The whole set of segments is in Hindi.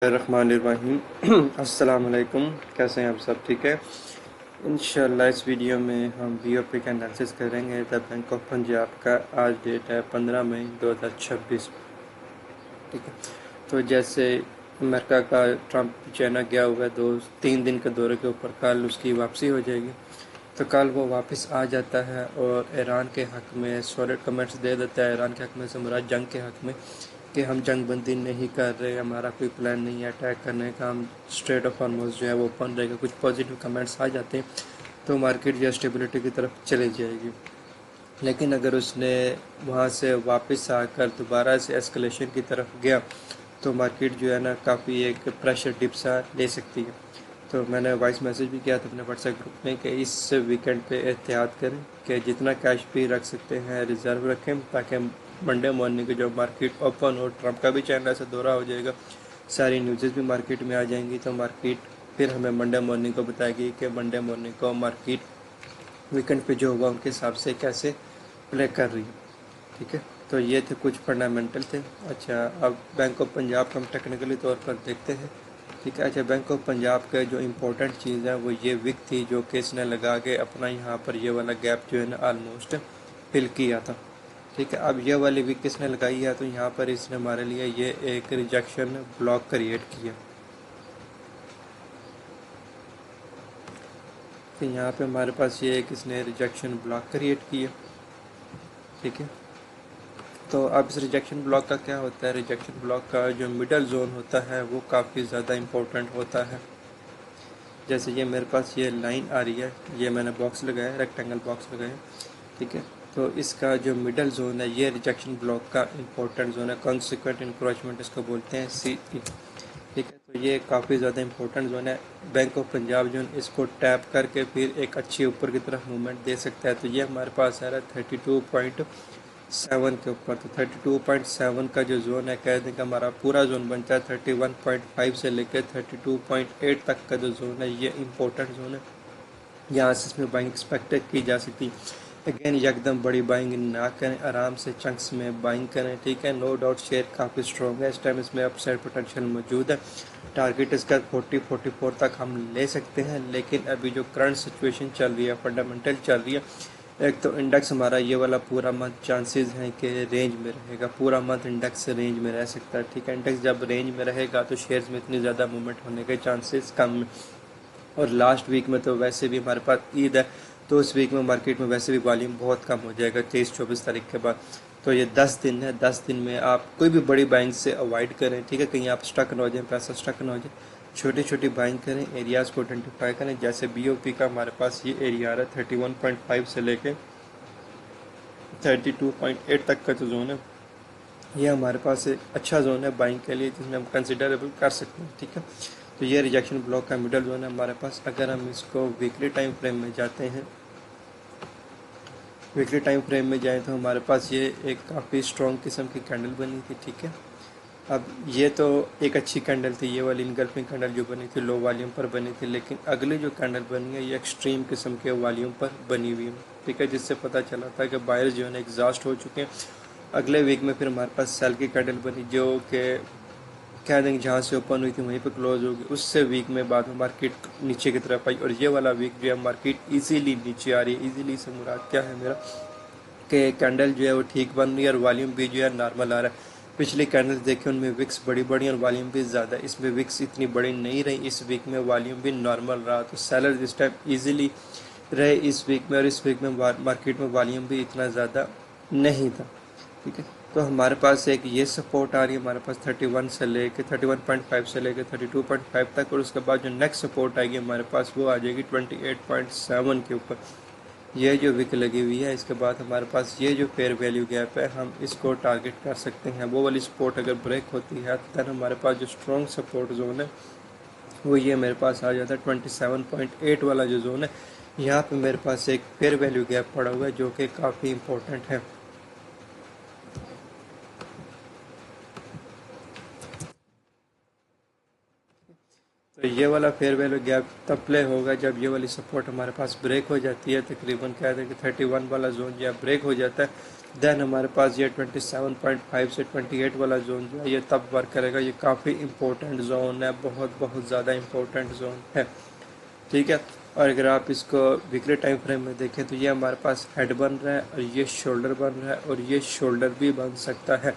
रहमानिर्रहीम अस्सलाम वालेकुम। कैसे हैं आप सब? ठीक है। इंशाल्लाह इस वीडियो में हम बीओपी का एनालिसिस करेंगे। द बैंक ऑफ पंजाब का आज डेट है 15 मई 2026। ठीक है। तो जैसे अमेरिका का ट्रंप चाइना गया हुआ है 2-3 दिन के दौरे के ऊपर, कल उसकी वापसी हो जाएगी। तो कल वो वापस आ जाता है और ईरान के हक़ में सॉलिड कमेंट्स दे देता है। ईरान के हक़ में से मुराद जंग के हक़ में, कि हम जंग बंदी नहीं कर रहे, हमारा कोई प्लान नहीं है अटैक करने का, हम स्ट्रेट ऑफ हॉर्मुज़ जो है वो ओपन रहेगा। कुछ पॉजिटिव कमेंट्स आ जाते हैं तो मार्केट जो स्टेबिलिटी की तरफ चली जाएगी। लेकिन अगर उसने वहाँ से वापस आकर दोबारा से एस्केलेशन की तरफ गया तो मार्केट जो है ना काफ़ी एक प्रेशर डिप सा ले सकती है। तो मैंने वॉइस मैसेज भी किया था अपने व्हाट्सएप ग्रुप में कि इस वीकेंड पे एहतियात करें कि जितना कैश भी रख सकते हैं रिज़र्व रखें, ताकि मंडे मॉर्निंग की जो मार्केट ओपन हो, ट्रंप का भी चाइना से दौरा हो जाएगा, सारी न्यूज़ेस भी मार्केट में आ जाएंगी, तो मार्केट फिर हमें मंडे मॉर्निंग को बताएगी कि मंडे मॉर्निंग को मार्केट वीकेंड पे जो होगा उनके हिसाब से कैसे प्ले कर रही है। ठीक है। तो ये थे कुछ फंडामेंटल थे। अच्छा, अब बैंक ऑफ पंजाब का हम टेक्निकली तौर पर देखते हैं। ठीक है। अच्छा, बैंक ऑफ पंजाब का जो इम्पोर्टेंट चीज़ है वो ये विक थी, जो कि इसने लगा के अपना यहाँ पर ये वाला गैप जो है ना ऑलमोस्ट फिल किया था। ठीक है। अब ये वाली विक किसने लगाई है, तो यहाँ पर इसने हमारे लिए ये एक रिजेक्शन ब्लॉक क्रिएट किया। तो यहाँ पे हमारे पास ये एक इसने रिजेक्शन ब्लॉक क्रिएट किया। ठीक है। तो अब इस रिजेक्शन ब्लॉक का क्या होता है, रिजेक्शन ब्लॉक का जो मिडल जोन होता है वो काफ़ी ज़्यादा इम्पोर्टेंट होता है। जैसे ये मेरे पास ये लाइन आ रही है, ये मैंने बॉक्स लगाया, रेक्टेंगल बॉक्स लगाया। ठीक है। तो इसका जो मिडल जोन है ये रिजेक्शन ब्लॉक का इम्पोर्टेंट जोन है, कॉन्सिक्वेंट इंक्रोचमेंट इसको बोलते हैं, CE। ठीक है। तो ये काफ़ी ज़्यादा इंपॉर्टेंट जोन है। बैंक ऑफ पंजाब जो इसको टैप करके फिर एक अच्छी ऊपर की तरफ मूवमेंट दे सकता है। तो ये हमारे पास आ रहा है 32.7 के ऊपर। तो 32.7 का जो जोन है, कह दें कि हमारा पूरा जोन बनता है 31.5 से लेकर 32.8 तक का जो जोन है ये इंपॉर्टेंट जोन है। यहाँ से इसमें बाइंग एक्सपेक्ट की जा सकती है। अगेन एकदम बड़ी बाइंग ना करें, आराम से चंक्स में बाइंग करें। ठीक है। नो डाउट शेयर काफ़ी स्ट्रॉन्ग है, इस टाइम इसमें अपसाइड पोटेंशियल मौजूद है। टारगेट इसका 40-44 तक हम ले सकते हैं। लेकिन अभी जो करंट सिचुएशन चल रही है, फंडामेंटल चल रही है, एक तो इंडेक्स हमारा ये वाला पूरा मंथ चांसेस हैं कि रेंज में रहेगा, पूरा मंथ इंडेक्स रेंज में रह सकता है। ठीक है। इंडेक्स जब रेंज में रहेगा तो शेयर्स में इतनी ज़्यादा मूवमेंट होने के चांसेस कम है। और लास्ट वीक में तो वैसे भी हमारे पास ईद है, तो उस वीक में मार्केट में वैसे भी वॉल्यूम बहुत कम हो जाएगा 23-24 तारीख के बाद। तो ये 10 दिन है, 10 दिन में आप कोई भी बड़ी बाइंग से अवॉइड करें। ठीक है। कहीं आप स्टक ना हो जाए, पैसा स्टक ना हो जाए, छोटी छोटी बाइंग करें, एरियाज़ को आइडेंटिफाई करें। जैसे BOP का हमारे पास ये एरिया आ रहा है 31.5 से लेके 32.8 तक का जो जोन है, ये हमारे पास एक अच्छा जोन है बाइंग के लिए, जिसमें हम कंसिडरेबल कर सकते हैं। ठीक है। तो ये रिजेक्शन ब्लॉक का मिडल जोन है हमारे पास। अगर हम इसको वीकली टाइम फ्रेम में जाते हैं, वीकली टाइम फ्रेम में जाएं तो हमारे पास ये एक काफ़ी स्ट्रॉन्ग किस्म की कैंडल बनी थी। ठीक है। अब ये तो एक अच्छी कैंडल थी, ये वाली इनगल्फिंग कैंडल जो बनी थी लो वॉल्यूम पर बनी थी, लेकिन अगली जो कैंडल बनी है ये एक्सट्रीम किस्म के वॉल्यूम पर बनी हुई है। ठीक है। जिससे पता चला था कि बायर्स जो है ना एग्जॉस्ट हो चुके हैं। अगले वीक में फिर हमारे पास सेल की कैंडल बनी, जो कि कह देंगे जहाँ से ओपन हुई थी वहीं पर क्लोज होगी। उससे वीक में बाद में मार्केट नीचे की तरफ आई, और ये वाला वीक जो है मार्केट इजीली नीचे आ रही है। इजीली से मुराद क्या है मेरा, कि कैंडल जो है वो ठीक बन रही है और वॉल्यूम भी जो है नॉर्मल आ रहा है। पिछली कैंडल्स देखे उनमें विक्स बड़ी बड़ी और वॉल्यूम भी ज़्यादा, इसमें विक्स इतनी बड़ी नहीं रही, इस वीक में वॉल्यूम भी नॉर्मल रहा। तो सेलर इस टाइम ईजिली रहे इस वीक में, और इस वीक में मार्केट में वॉल्यूम भी इतना ज़्यादा नहीं था। ठीक है। तो हमारे पास एक ये सपोर्ट आ रही है हमारे पास 31 से लेके 31.5 से लेके 32.5 तक, और उसके बाद जो नेक्स्ट सपोर्ट आएगी हमारे पास वो आ जाएगी 28.7 के ऊपर। ये जो विक लगी हुई है, इसके बाद हमारे पास ये जो फेयर वैल्यू गैप है हम इसको टारगेट कर सकते हैं। वो वाली सपोर्ट अगर ब्रेक होती है तो देन हमारे पास जो स्ट्रॉन्ग सपोर्ट जोन है वो ये मेरे पास आ जाता है 27.8 वाला जो जोन है। यहाँ पे मेरे पास एक फेयर वैल्यू गैप पड़ा हुआ है जो कि काफ़ी इंपॉर्टेंट है। तो ये वाला फेयर वैल्यू गैप तब प्ले होगा जब ये वाली सपोर्ट हमारे पास ब्रेक हो जाती है, तकरीबन कहते हैं कि 31 वाला जोन जो है ब्रेक हो जाता है, देन हमारे पास ये 27.5 से 28 वाला जोन जो है ये तब वर्क करेगा। ये काफ़ी इंपॉर्टेंट जोन है, बहुत बहुत ज़्यादा इंपॉर्टेंट जोन है, ठीक है। और अगर आप इसको वीकली टाइम फ्रेम में देखें तो ये हमारे पास हेड बन रहा है और ये शोल्डर बन रहा है और ये शोल्डर भी बन सकता है।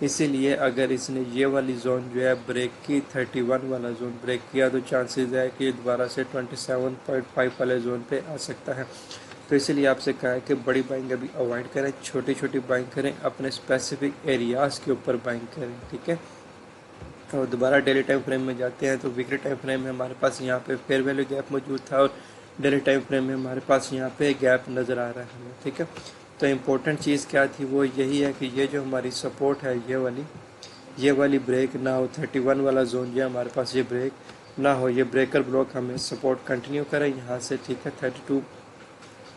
इसीलिए अगर इसने ये वाली जोन जो है ब्रेक की, 31 वाला जोन ब्रेक किया, तो चांसेस है कि दोबारा से 27.5 वाले जोन पे आ सकता है। तो इसीलिए आपसे कहा है कि बड़ी बाइंग अभी अवॉइड करें, छोटी छोटी बाइंग करें, अपने स्पेसिफिक एरियाज़ के ऊपर बाइंग करें, ठीक है। और दोबारा डेली टाइम फ्रेम में जाते हैं तो वीकली टाइम फ्रेम में हमारे पास यहाँ पे फेयर वैल्यू गैप मौजूद था और डेली टाइम फ्रेम में हमारे पास यहाँ पे गैप नज़र आ रहा है हमें, ठीक है। तो इम्पोर्टेंट चीज़ क्या थी, वो यही है कि ये जो हमारी सपोर्ट है ये वाली ब्रेक ना हो, 31 वाला जोन जो है हमारे पास ये ब्रेक ना हो, ये ब्रेकर ब्लॉक हमें सपोर्ट कंटिन्यू करें यहाँ से, ठीक है।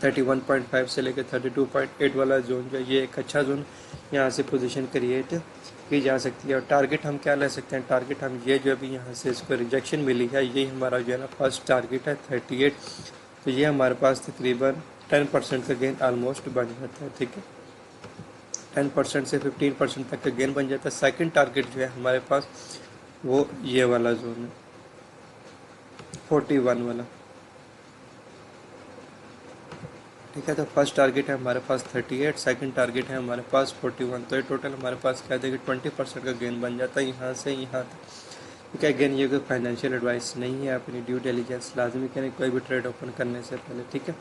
31.5 से लेकर 32.8 वाला जोन जो है ये एक अच्छा जोन यहाँ से पोजीशन क्रिएट की जा सकती है। और टारगेट हम क्या ले सकते हैं, टारगेट हम ये जो अभी यहाँ से इसको रिजेक्शन मिली है, यही हमारा जो है ना फर्स्ट टारगेट है 38। तो ये हमारे पास तकरीबन 10% का गेन ऑलमोस्ट बन जाता है, ठीक है। 10% से 15% तक का गेन बन जाता है। सेकंड टारगेट जो है हमारे पास वो ये वाला जोन है 41 वाला, ठीक है। तो फर्स्ट टारगेट है हमारे पास 38, सेकंड टारगेट है हमारे पास 41। तो ये टोटल हमारे पास क्या देगा 20% का गेन बन जाता है यहाँ से यहाँ तक, ठीक है। अगेन ये कोई फाइनेंशियल एडवाइस नहीं है, अपनी ड्यू डिलीजेंस लाजमी करें कोई भी ट्रेड ओपन करने से पहले, ठीक है।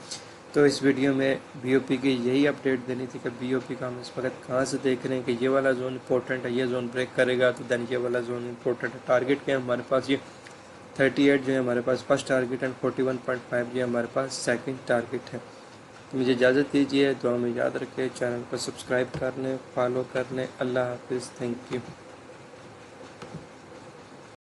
तो इस वीडियो में बीओपी की यही अपडेट देनी थी कि बीओपी का हम इस वक्त कहाँ से देख रहे हैं कि ये वाला जोन इंपॉर्टेंट है, ये जोन ब्रेक करेगा तो देन ये वाला जोन इंपॉर्टेंट है। टारगेट क्या है हमारे पास, ये 38 जो है हमारे पास फर्स्ट टारगेट एंड 41.5 जो है हमारे पास सेकंड टारगेट है। तो मुझे इजाज़त दीजिए, दुआ में याद रखें, चैनल को सब्सक्राइब कर लें, फॉलो कर लें। अल्लाह हाफिज़, थैंक यू।